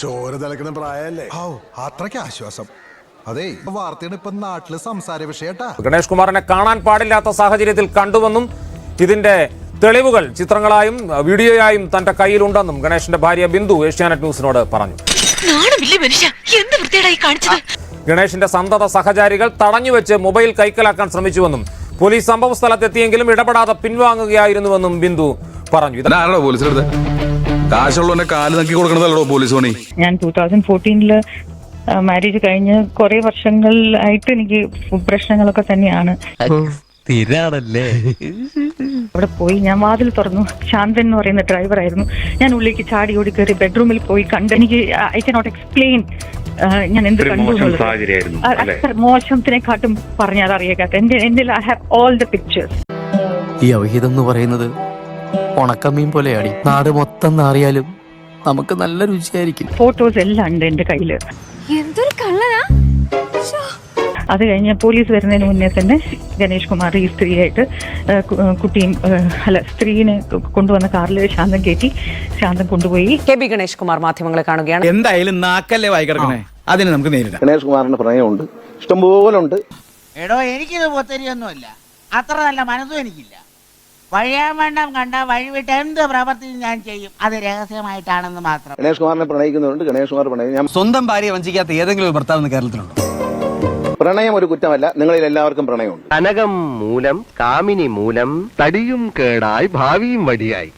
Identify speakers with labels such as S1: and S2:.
S1: ചോര തിളക്കുന്ന പ്രായല്ലേ?
S2: അത്രയ്ക്ക് ആശ്വാസം. അതെ, വാർത്തയാണ് ഇപ്പൊ നാട്ടില് സംസാര വിഷയട്ടാ.
S3: ഗണേഷ് കുമാറിനെ കാണാൻ പാടില്ലാത്ത സാഹചര്യത്തിൽ കണ്ടുവെന്നും ഇതിന്റെ തെളിവുകൾ ചിത്രങ്ങളായും വീഡിയോയായും തന്റെ കയ്യിലുണ്ടെന്നും ഗണേഷിന്റെ ഭാര്യ ബിന്ദു ഏഷ്യാനെറ്റ് ന്യൂസിനോട് പറഞ്ഞു. ഗണേഷിന്റെ സന്തത സഹചാരികൾ തടഞ്ഞുവെച്ച് മൊബൈൽ കൈക്കലാക്കാൻ ശ്രമിച്ചുവെന്നും പോലീസ് സംഭവ സ്ഥലത്തെത്തിയെങ്കിലും ഇടപെടാതെ പിൻവാങ്ങുകയായിരുന്നുവെന്നും ബിന്ദു പറഞ്ഞു.
S4: ഞാൻ 2014 മാരേജ് കഴിഞ്ഞ് കുറെ വർഷങ്ങളായിട്ട് എനിക്ക് പ്രശ്നങ്ങളൊക്കെ തന്നെയാണ്. അവിടെ പോയി ഞാൻ വാതിൽ തുറന്നു. ശാന്തൻ എന്ന് പറയുന്ന ഡ്രൈവർ ആയിരുന്നു. ഞാൻ ഉള്ളിലേക്ക് ചാടി ഓടി കയറി ബെഡ്റൂമിൽ പോയി കണ്ട്. എനിക്ക് ഐ കനോട്ട് എക്സ്പ്ലെയിൻ ഞാൻ എന്ത് കണ്ടു. മോശത്തിനെക്കാട്ടും പറഞ്ഞാൽ അറിയാത്ത എന്റെ I have all the pictures.
S5: ഈ അവഹിതം എന്ന് പറയുന്നത് ഉണക്കമീൻ പോലെയാടി. നാട് മൊത്തം അറിയാലും നമുക്ക് നല്ല രുചിയായിരിക്കും.
S4: ഫോട്ടോസ് എല്ലാം ഉണ്ട് എന്റെ കയ്യില്. അത് കഴിഞ്ഞ് പോലീസ് വരുന്നതിന് മുന്നേ തന്നെ ഗണേഷ് കുമാർ ഈ സ്ത്രീയായിട്ട് കുട്ടിയും സ്ത്രീനെ കൊണ്ടുവന്ന കാറിൽ ശാന്തം കയറ്റി ശാന്തം കൊണ്ടുപോയി.
S6: കെ.ബി. ഗണേഷ് കുമാർ മാധ്യമങ്ങളെ കാണുകയാണ്.
S7: എന്തായാലും നാക്കല്ലേ വായി കിടക്കണേ, അതിന് നമുക്ക് നേരിടാം.
S8: ഗണേഷ് കുമാറിന്റെ പ്രണയമുണ്ട്, ഇഷ്ടംപോലെ ഉണ്ട്.
S9: എടോ, എനിക്കിത് പൊത്തരിയൊന്നുമല്ല, അത്ര നല്ല മനസ്സും എനിക്കില്ല. വഴിയാൻ വേണ്ടാം കണ്ട വഴിവിട്ട് എന്ത് പ്രവർത്തി ഞാൻ ചെയ്യും, അത് രഹസ്യമായിട്ടാണെന്ന് മാത്രം.
S8: ഗണേഷ് കുമാറിനെ പ്രണയിക്കുന്നുണ്ട്. ഗണേഷ് കുമാർ പ്രണയം
S7: സ്വന്തം ഭാര്യയെ വഞ്ചിക്കാത്ത ഏതെങ്കിലും ഒരു ഭർത്താവ് കേരളത്തിലുണ്ടോ?
S8: പ്രണയം ഒരു കുറ്റമല്ല, നിങ്ങളിൽ എല്ലാവർക്കും പ്രണയമുണ്ട്.
S10: കനകം മൂലം കാമിനി മൂലം തടിയും കേടായി ഭാവിയും വടിയായി